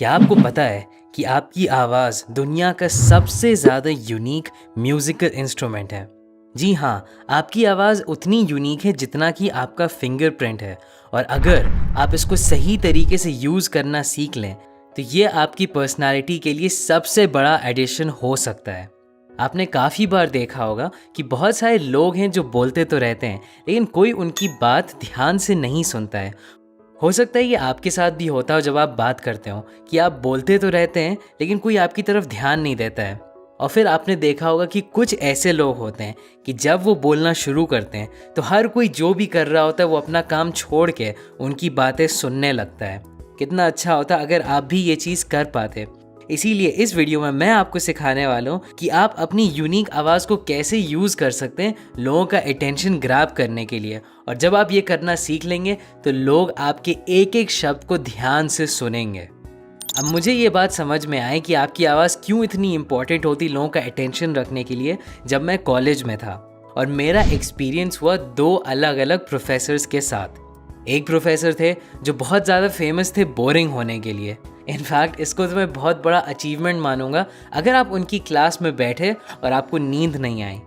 क्या आपको पता है कि आपकी आवाज़ दुनिया का सबसे ज़्यादा यूनिक म्यूज़िकल इंस्ट्रूमेंट है? जी हाँ, आपकी आवाज़ उतनी यूनिक है जितना कि आपका फिंगरप्रिंट है। और अगर आप इसको सही तरीके से यूज़ करना सीख लें तो ये आपकी पर्सनालिटी के लिए सबसे बड़ा एडिशन हो सकता है। आपने काफ़ी बार देखा होगा कि बहुत सारे लोग हैं जो बोलते तो रहते हैं लेकिन कोई उनकी बात ध्यान से नहीं सुनता है। हो सकता है ये आपके साथ भी होता हो जब आप बात करते हो कि आप बोलते तो रहते हैं लेकिन कोई आपकी तरफ ध्यान नहीं देता है। और फिर आपने देखा होगा कि कुछ ऐसे लोग होते हैं कि जब वो बोलना शुरू करते हैं तो हर कोई जो भी कर रहा होता है वो अपना काम छोड़ के उनकी बातें सुनने लगता है। कितना अच्छा होता अगर आप भी ये चीज़ कर पाते। इसीलिए इस वीडियो में मैं आपको सिखाने वाला हूँ कि आप अपनी यूनिक आवाज़ को कैसे यूज़ कर सकते हैं लोगों का अटेंशन ग्रैब करने के लिए। और जब आप ये करना सीख लेंगे तो लोग आपके एक एक शब्द को ध्यान से सुनेंगे। अब मुझे ये बात समझ में आए कि आपकी आवाज़ क्यों इतनी इम्पॉर्टेंट होती लोगों का अटेंशन रखने के लिए जब मैं कॉलेज में था। और मेरा एक्सपीरियंस हुआ दो अलग अलग प्रोफेसर्स के साथ। एक प्रोफेसर थे जो बहुत ज़्यादा फेमस थे बोरिंग होने के लिए। इनफैक्ट इसको तो मैं बहुत बड़ा अचीवमेंट मानूंगा अगर आप उनकी क्लास में बैठे और आपको नींद नहीं आई।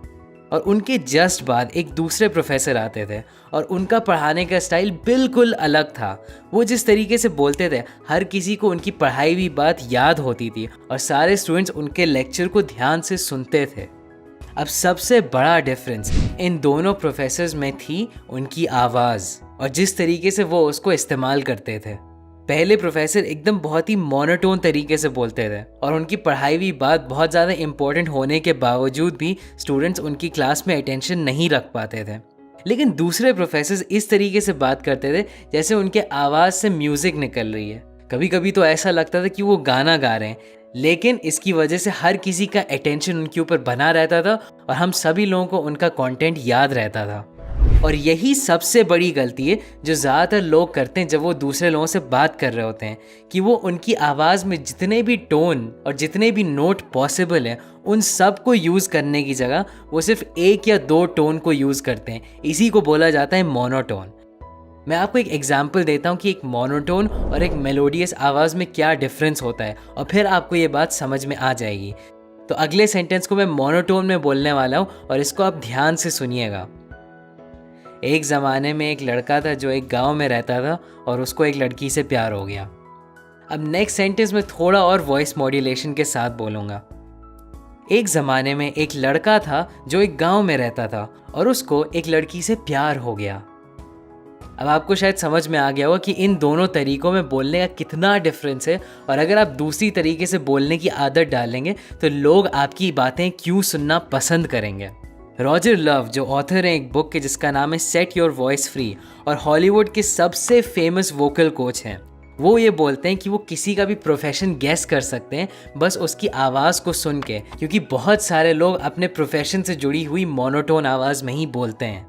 और उनके जस्ट बाद एक दूसरे प्रोफेसर आते थे और उनका पढ़ाने का स्टाइल बिल्कुल अलग था। वो जिस तरीके से बोलते थे हर किसी को उनकी पढ़ाई हुई बात याद होती थी और सारे स्टूडेंट्स उनके लेक्चर को ध्यान से सुनते थे। अब सबसे बड़ा डिफरेंस इन दोनों प्रोफेसर्स में थी उनकी आवाज़ और जिस तरीके से वो उसको इस्तेमाल करते थे। पहले प्रोफेसर एकदम बहुत ही मोनोटोन तरीके से बोलते थे और उनकी पढ़ाई हुई बात बहुत ज़्यादा इम्पोर्टेंट होने के बावजूद भी स्टूडेंट्स उनकी क्लास में अटेंशन नहीं रख पाते थे। लेकिन दूसरे प्रोफेसर्स इस तरीके से बात करते थे जैसे उनके आवाज़ से म्यूज़िक निकल रही है। कभी कभी तो ऐसा लगता था कि वो गाना गा रहे हैं, लेकिन इसकी वजह से हर किसी का अटेंशन उनके ऊपर बना रहता था और हम सभी लोगों को उनका कंटेंट याद रहता था। और यही सबसे बड़ी गलती है जो ज़्यादातर लोग करते हैं जब वो दूसरे लोगों से बात कर रहे होते हैं कि वो उनकी आवाज़ में जितने भी टोन और जितने भी नोट पॉसिबल हैं उन सब को यूज़ करने की जगह वो सिर्फ एक या दो टोन को यूज़ करते हैं। इसी को बोला जाता है मोनोटोन। मैं आपको एक एग्जाम्पल देता हूँ कि एक मोनोटोन और एक मेलोडियस आवाज़ में क्या डिफरेंस होता है और फिर आपको ये बात समझ में आ जाएगी। तो अगले सेंटेंस को मैं मोनोटोन में बोलने वाला हूँ और इसको आप ध्यान से सुनिएगा। एक ज़माने में एक लड़का था जो एक गांव में रहता था और उसको एक लड़की से प्यार हो गया। अब नेक्स्ट सेंटेंस में थोड़ा और वॉइस मॉड्यूलेशन के साथ बोलूँगा। एक ज़माने में एक लड़का था जो एक गांव में रहता था और उसको एक लड़की से प्यार हो गया। अब आपको शायद समझ में आ गया होगा कि इन दोनों तरीकों में बोलने का कितना डिफरेंस है और अगर आप दूसरी तरीके से बोलने की आदत डालेंगे तो लोग आपकी बातें क्यों सुनना पसंद करेंगे। रॉजर लव जो ऑथर हैं एक बुक के जिसका नाम है सेट योर वॉइस फ्री और हॉलीवुड के सबसे फेमस वोकल कोच हैं, वो ये बोलते हैं कि वो किसी का भी प्रोफेशन गेस कर सकते हैं बस उसकी आवाज़ को सुन के, क्योंकि बहुत सारे लोग अपने प्रोफेशन से जुड़ी हुई मोनोटोन आवाज़ में ही बोलते हैं।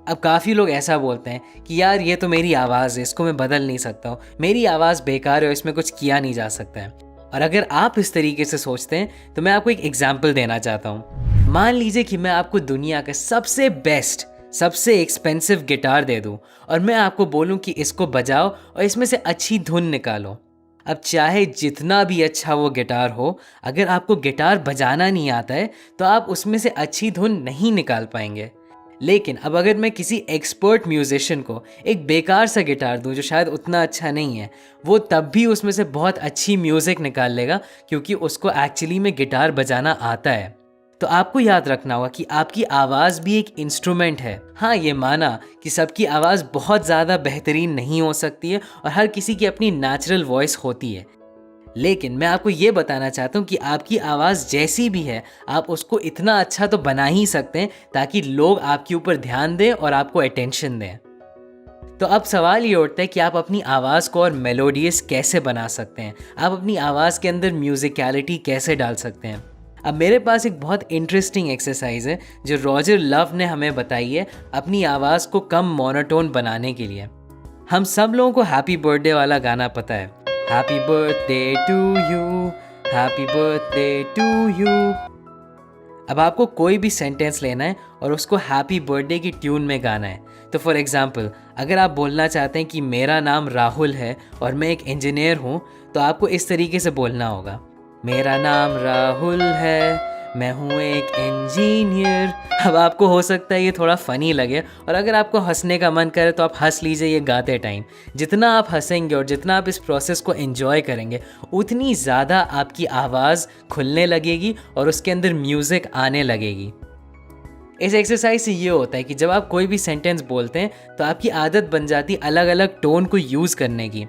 अब काफ़ी लोग ऐसा बोलते हैं कि यार ये तो मेरी आवाज़ है, इसको मैं बदल नहीं सकता हूँ, मेरी आवाज़ बेकार है, इसमें कुछ किया नहीं जा सकता है। और अगर आप इस तरीके से सोचते हैं तो मैं आपको एक एग्जाम्पल देना चाहता हूँ। मान लीजिए कि मैं आपको दुनिया का सबसे बेस्ट सबसे एक्सपेंसिव गिटार दे दूँ और मैं आपको बोलूँ कि इसको बजाओ और इसमें से अच्छी धुन निकालो। अब चाहे जितना भी अच्छा वो गिटार हो, अगर आपको गिटार बजाना नहीं आता है तो आप उसमें से अच्छी धुन नहीं निकाल पाएंगे। लेकिन अब अगर मैं किसी एक्सपर्ट म्यूजिशियन को एक बेकार सा गिटार दूं जो शायद उतना अच्छा नहीं है, वो तब भी उसमें से बहुत अच्छी म्यूज़िक निकाल लेगा क्योंकि उसको एक्चुअली में गिटार बजाना आता है। तो आपको याद रखना होगा कि आपकी आवाज़ भी एक इंस्ट्रूमेंट है। हाँ, ये माना कि सबकी आवाज़ बहुत ज़्यादा बेहतरीन नहीं हो सकती है और हर किसी की अपनी नेचुरल वॉइस होती है, लेकिन मैं आपको ये बताना चाहता हूँ कि आपकी आवाज़ जैसी भी है आप उसको इतना अच्छा तो बना ही सकते हैं ताकि लोग आपके ऊपर ध्यान दें और आपको अटेंशन दें। तो अब सवाल ये उठता है कि आप अपनी आवाज़ को और मेलोडियस कैसे बना सकते हैं, आप अपनी आवाज़ के अंदर म्यूज़िकलिटी कैसे डाल सकते हैं। अब मेरे पास एक बहुत इंटरेस्टिंग एक्सरसाइज है जो रॉजर लव ने हमें बताई है अपनी आवाज़ को कम मोनोटोन बनाने के लिए। हम सब लोगों को हैप्पी बर्थडे वाला गाना पता है, happy birthday to you, happy birthday to you. अब आपको कोई भी सेंटेंस लेना है और उसको हैप्पी बर्थडे की ट्यून में गाना है। तो फॉर एग्जाम्पल अगर आप बोलना चाहते हैं कि मेरा नाम राहुल है और मैं एक इंजीनियर हूँ, तो आपको इस तरीके से बोलना होगा, मेरा नाम राहुल है, मैं हूँ एक इंजीनियर। अब आपको हो सकता है ये थोड़ा फ़नी लगे, और अगर आपको हंसने का मन करे तो आप हंस लीजिए ये गाते टाइम। जितना आप हंसेंगे और जितना आप इस प्रोसेस को एंजॉय करेंगे, उतनी ज़्यादा आपकी आवाज़ खुलने लगेगी और उसके अंदर म्यूज़िक आने लगेगी। इस एक्सरसाइज से ये होता है कि जब आप कोई भी सेंटेंस बोलते हैं तो आपकी आदत बन जाती है अलग अलग टोन को यूज़ करने की।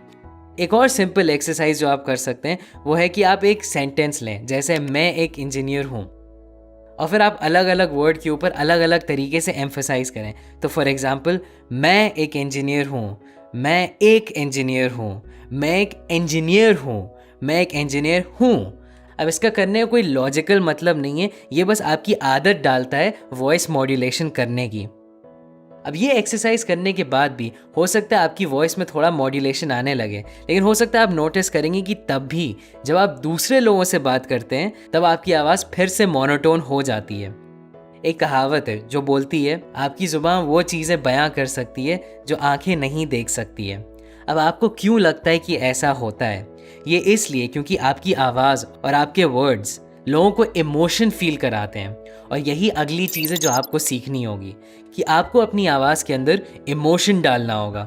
एक और सिंपल एक्सरसाइज जो आप कर सकते हैं वो है कि आप एक सेंटेंस लें, जैसे मैं एक इंजीनियर हूँ, और फिर आप अलग अलग वर्ड के ऊपर अलग अलग तरीके से एम्फसाइज करें। तो फॉर एग्जांपल, मैं एक इंजीनियर हूँ, मैं एक इंजीनियर हूँ, मैं एक इंजीनियर हूँ, मैं एक इंजीनियर हूँ। अब इसका करने का कोई लॉजिकल मतलब नहीं है, ये बस आपकी आदत डालता है वॉइस मॉड्यूलेशन करने की। अब ये एक्सरसाइज करने के बाद भी हो सकता है आपकी वॉइस में थोड़ा मॉड्यूलेशन आने लगे, लेकिन हो सकता है आप नोटिस करेंगे कि तब भी जब आप दूसरे लोगों से बात करते हैं तब आपकी आवाज़ फिर से मोनोटोन हो जाती है। एक कहावत है जो बोलती है, आपकी ज़ुबान वो चीज़ें बयां कर सकती है जो आंखें नहीं देख सकती है। अब आपको क्यों लगता है कि ऐसा होता है? ये इसलिए क्योंकि आपकी आवाज़ और आपके वर्ड्स लोगों को इमोशन फील कराते हैं, और यही अगली चीज़ है जो आपको सीखनी होगी कि आपको अपनी आवाज़ के अंदर इमोशन डालना होगा।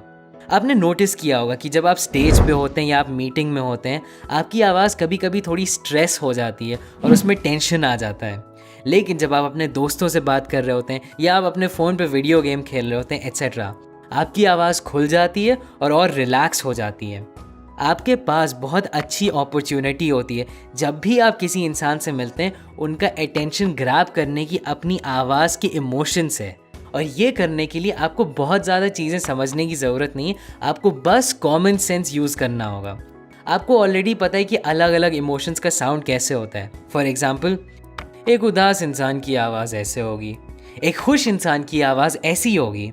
आपने नोटिस किया होगा कि जब आप स्टेज पे होते हैं या आप मीटिंग में होते हैं, आपकी आवाज़ कभी कभी थोड़ी स्ट्रेस हो जाती है और उसमें टेंशन आ जाता है। लेकिन जब आप अपने दोस्तों से बात कर रहे होते हैं या आप अपने फ़ोन पे वीडियो गेम खेल रहे होते हैं एट्सेट्रा, आपकी आवाज़ खुल जाती है और रिलैक्स हो जाती है। आपके पास बहुत अच्छी अपॉर्चुनिटी होती है जब भी आप किसी इंसान से मिलते हैं उनका अटेंशन ग्रैब करने की अपनी आवाज़ के इमोशन से। और ये करने के लिए आपको बहुत ज़्यादा चीज़ें समझने की ज़रूरत नहीं है, आपको बस कॉमन सेंस यूज़ करना होगा। आपको ऑलरेडी पता है कि अलग अलग इमोशंस का साउंड कैसे होता है। फॉर एग्ज़ाम्पल, एक उदास इंसान की आवाज़ ऐसे होगी, एक खुश इंसान की आवाज़ ऐसी होगी।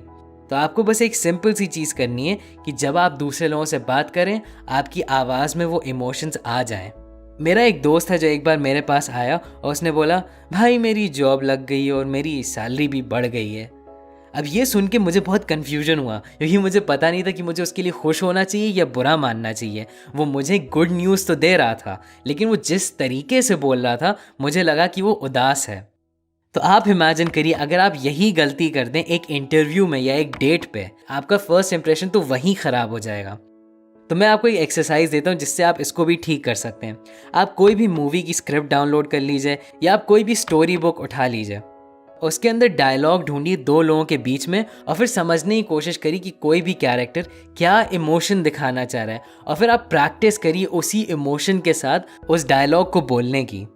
तो आपको बस एक सिंपल सी चीज़ करनी है कि जब आप दूसरे लोगों से बात करें, आपकी आवाज़ में वो इमोशंस आ जाएं। मेरा एक दोस्त है जो एक बार मेरे पास आया और उसने बोला, भाई मेरी जॉब लग गई और मेरी सैलरी भी बढ़ गई है। अब ये सुन के मुझे बहुत कन्फ्यूजन हुआ, क्योंकि मुझे पता नहीं था कि मुझे उसके लिए खुश होना चाहिए या बुरा मानना चाहिए। वो मुझे गुड न्यूज़ तो दे रहा था, लेकिन वो जिस तरीके से बोल रहा था मुझे लगा कि वो उदास है। तो आप इमेजिन करिए, अगर आप यही गलती कर दें एक इंटरव्यू में या एक डेट पे, आपका फर्स्ट इंप्रेशन तो वहीं ख़राब हो जाएगा। तो मैं आपको एक एक्सरसाइज देता हूँ जिससे आप इसको भी ठीक कर सकते हैं। आप कोई भी मूवी की स्क्रिप्ट डाउनलोड कर लीजिए या आप कोई भी स्टोरी बुक उठा लीजिए, उसके अंदर डायलॉग ढूंढिए दो लोगों के बीच में, और फिर समझने की कोशिश करिए कि कोई भी कैरेक्टर क्या इमोशन दिखाना चाह रहा है, और फिर आप प्रैक्टिस करिए उसी इमोशन के साथ उस डायलॉग को बोलने की।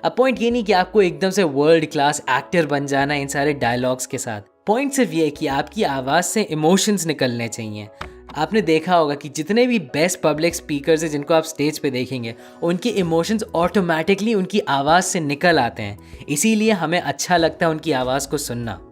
अब पॉइंट ये नहीं कि आपको एकदम से वर्ल्ड क्लास एक्टर बन जाना इन सारे डायलॉग्स के साथ। पॉइंट सिर्फ ये है कि आपकी आवाज़ से इमोशंस निकलने चाहिए। आपने देखा होगा कि जितने भी बेस्ट पब्लिक स्पीकर्स हैं जिनको आप स्टेज पे देखेंगे, उनके इमोशंस ऑटोमेटिकली उनकी आवाज़ से निकल आते हैं, इसीलिए हमें अच्छा लगता है उनकी आवाज़ को सुनना।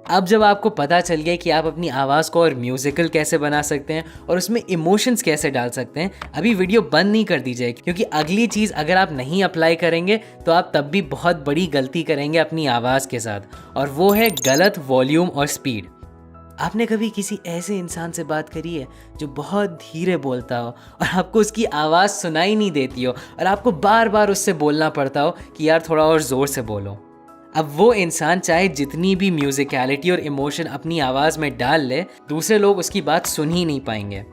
अब जब आपको पता चल गया कि आप अपनी आवाज़ को और म्यूज़िकल कैसे बना सकते हैं और उसमें इमोशंस कैसे डाल सकते हैं, अभी वीडियो बंद नहीं कर दीजिए, क्योंकि अगली चीज़ अगर आप नहीं अप्लाई करेंगे तो आप तब भी बहुत बड़ी गलती करेंगे अपनी आवाज़ के साथ, और वो है गलत वॉल्यूम और स्पीड। आपने कभी किसी ऐसे इंसान से बात करी है जो बहुत धीरे बोलता हो और आपको उसकी आवाज़ सुनाई नहीं देती हो और आपको बार बार उससे बोलना पड़ता हो कि यार थोड़ा और ज़ोर से बोलो? अब वो इंसान चाहे जितनी भी म्यूजिकलिटी और इमोशन अपनी आवाज़ में डाल ले, दूसरे लोग उसकी बात सुन ही नहीं पाएंगे।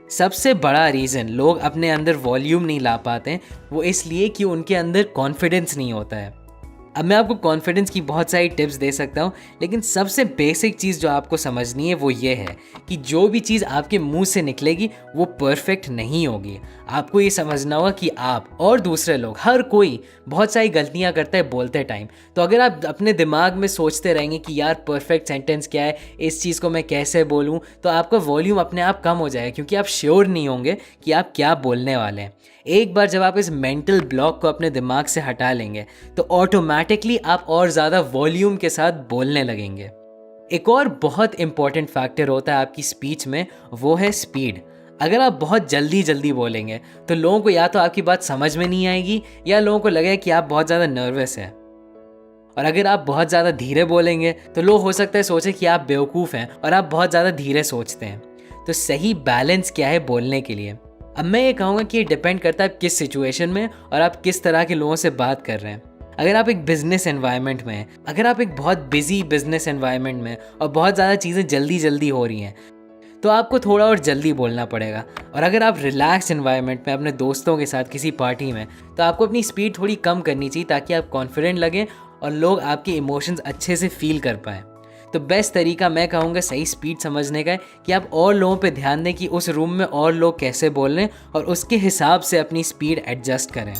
सबसे बड़ा रीज़न लोग अपने अंदर वॉल्यूम नहीं ला पाते हैं, वो इसलिए कि उनके अंदर कॉन्फिडेंस नहीं होता है। अब मैं आपको कॉन्फिडेंस की बहुत सारी टिप्स दे सकता हूँ, लेकिन सबसे बेसिक चीज़ जो आपको समझनी है वो ये है कि जो भी चीज़ आपके मुंह से निकलेगी वो परफेक्ट नहीं होगी। आपको ये समझना होगा कि आप और दूसरे लोग, हर कोई बहुत सारी गलतियाँ करता है बोलते टाइम। तो अगर आप अपने दिमाग में सोचते रहेंगे कि यार परफेक्ट सेंटेंस क्या है, इस चीज़ को मैं कैसे बोलूँ, तो आपका वॉल्यूम अपने आप कम हो जाएगा, क्योंकि आप श्योर नहीं होंगे कि आप क्या बोलने वाले हैं। एक बार जब आप इस मेंटल ब्लॉक को अपने दिमाग से हटा लेंगे तो ऑटोमेटिकली आप और ज़्यादा वॉल्यूम के साथ बोलने लगेंगे। एक और बहुत इंपॉर्टेंट फैक्टर होता है आपकी स्पीच में, वो है स्पीड। अगर आप बहुत जल्दी जल्दी बोलेंगे तो लोगों को या तो आपकी बात समझ में नहीं आएगी या लोगों को लगेगा कि आप बहुत ज़्यादा नर्वस हैं। और अगर आप बहुत ज़्यादा धीरे बोलेंगे तो लोग हो सकता है सोचे कि आप बेवकूफ़ हैं और आप बहुत ज़्यादा धीरे सोचते हैं। तो सही बैलेंस क्या है बोलने के लिए? अब मैं ये कहूँगा कि ये डिपेंड करता है आप किस सिचुएशन में और आप किस तरह के लोगों से बात कर रहे हैं। अगर आप एक बिजनेस एनवायरनमेंट में हैं, अगर आप एक बहुत बिजी बिजनेस एनवायरनमेंट में और बहुत ज़्यादा चीज़ें जल्दी जल्दी हो रही हैं, तो आपको थोड़ा और जल्दी बोलना पड़ेगा। और अगर आप रिलैक्स एनवायरनमेंट में अपने दोस्तों के साथ किसी पार्टी में, तो आपको अपनी स्पीड थोड़ी कम करनी चाहिए ताकि आप कॉन्फिडेंट लगें और लोग आपके इमोशंस अच्छे से फील कर पाएँ। तो बेस्ट तरीका मैं कहूँगा सही स्पीड समझने का है कि आप और लोगों पे ध्यान दें कि उस रूम में और लोग कैसे बोल रहे हैं और उसके हिसाब से अपनी स्पीड एडजस्ट करें।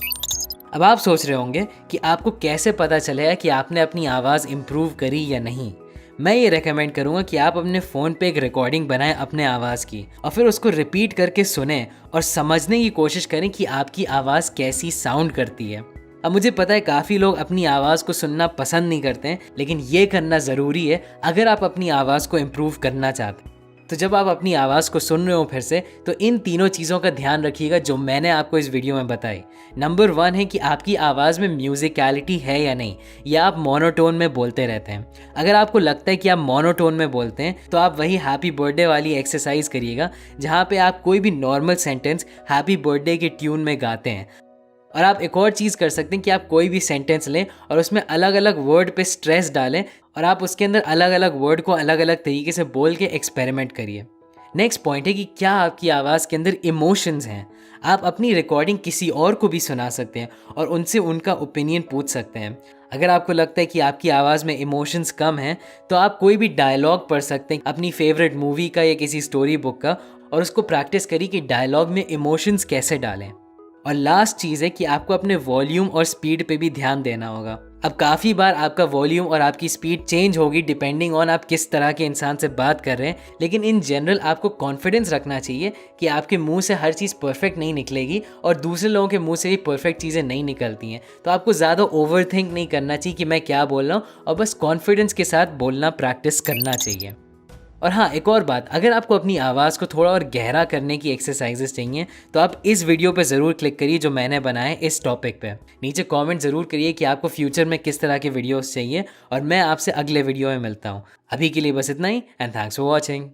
अब आप सोच रहे होंगे कि आपको कैसे पता चलेगा कि आपने अपनी आवाज़ इम्प्रूव करी या नहीं। मैं ये रेकमेंड करूँगा कि आप अपने फ़ोन पे एक रिकॉर्डिंग बनाएं अपने आवाज़ की और फिर उसको रिपीट करके सुने और समझने की कोशिश करें कि आपकी आवाज़ कैसी साउंड करती है। अब मुझे पता है काफ़ी लोग अपनी आवाज़ को सुनना पसंद नहीं करते हैं, लेकिन ये करना ज़रूरी है अगर आप अपनी आवाज़ को इम्प्रूव करना चाहते हैं। तो जब आप अपनी आवाज़ को सुन रहे हो फिर से, तो इन तीनों चीज़ों का ध्यान रखिएगा जो मैंने आपको इस वीडियो में बताई। नंबर 1 है कि आपकी आवाज़ में म्यूज़िकलिटी है या नहीं, या आप मोनोटोन में बोलते रहते हैं। अगर आपको लगता है कि आप मोनोटोन में बोलते हैं तो आप वही हैप्पी बर्थडे वाली एक्सरसाइज करिएगा जहाँ पे आप कोई भी नॉर्मल सेंटेंस हैप्पी बर्थडे के ट्यून में गाते हैं। और आप एक और चीज़ कर सकते हैं कि आप कोई भी सेंटेंस लें और उसमें अलग अलग वर्ड पे स्ट्रेस डालें और आप उसके अंदर अलग अलग वर्ड को अलग अलग तरीके से बोल के एक्सपेरिमेंट करिए। नेक्स्ट पॉइंट है कि क्या आपकी आवाज़ के अंदर इमोशंस हैं। आप अपनी रिकॉर्डिंग किसी और को भी सुना सकते हैं और उनसे उनका ओपिनियन पूछ सकते हैं। अगर आपको लगता है कि आपकी आवाज़ में इमोशंस कम हैं, तो आप कोई भी डायलॉग पढ़ सकते हैं अपनी फेवरेट मूवी का या किसी स्टोरी बुक का, और उसको प्रैक्टिस करिए कि डायलॉग में इमोशंस कैसे डालें। और लास्ट चीज़ है कि आपको अपने वॉल्यूम और स्पीड पे भी ध्यान देना होगा। अब काफ़ी बार आपका वॉल्यूम और आपकी स्पीड चेंज होगी डिपेंडिंग ऑन आप किस तरह के इंसान से बात कर रहे हैं, लेकिन इन जनरल आपको कॉन्फिडेंस रखना चाहिए कि आपके मुंह से हर चीज़ परफेक्ट नहीं निकलेगी और दूसरे लोगों के मुंह से भी परफेक्ट चीज़ें नहीं निकलती हैं। तो आपको ज़्यादा ओवर थिंक नहीं करना चाहिए कि मैं क्या बोल रहा हूँ, और बस कॉन्फिडेंस के साथ बोलना प्रैक्टिस करना चाहिए। और हाँ, एक और बात, अगर आपको अपनी आवाज़ को थोड़ा और गहरा करने की एक्सरसाइजेस चाहिए तो आप इस वीडियो पे ज़रूर क्लिक करिए जो मैंने बनाए इस टॉपिक पे। नीचे कमेंट ज़रूर करिए कि आपको फ्यूचर में किस तरह के वीडियोस चाहिए, और मैं आपसे अगले वीडियो में मिलता हूँ। अभी के लिए बस इतना ही, एंड थैंक्स फॉर वॉचिंग।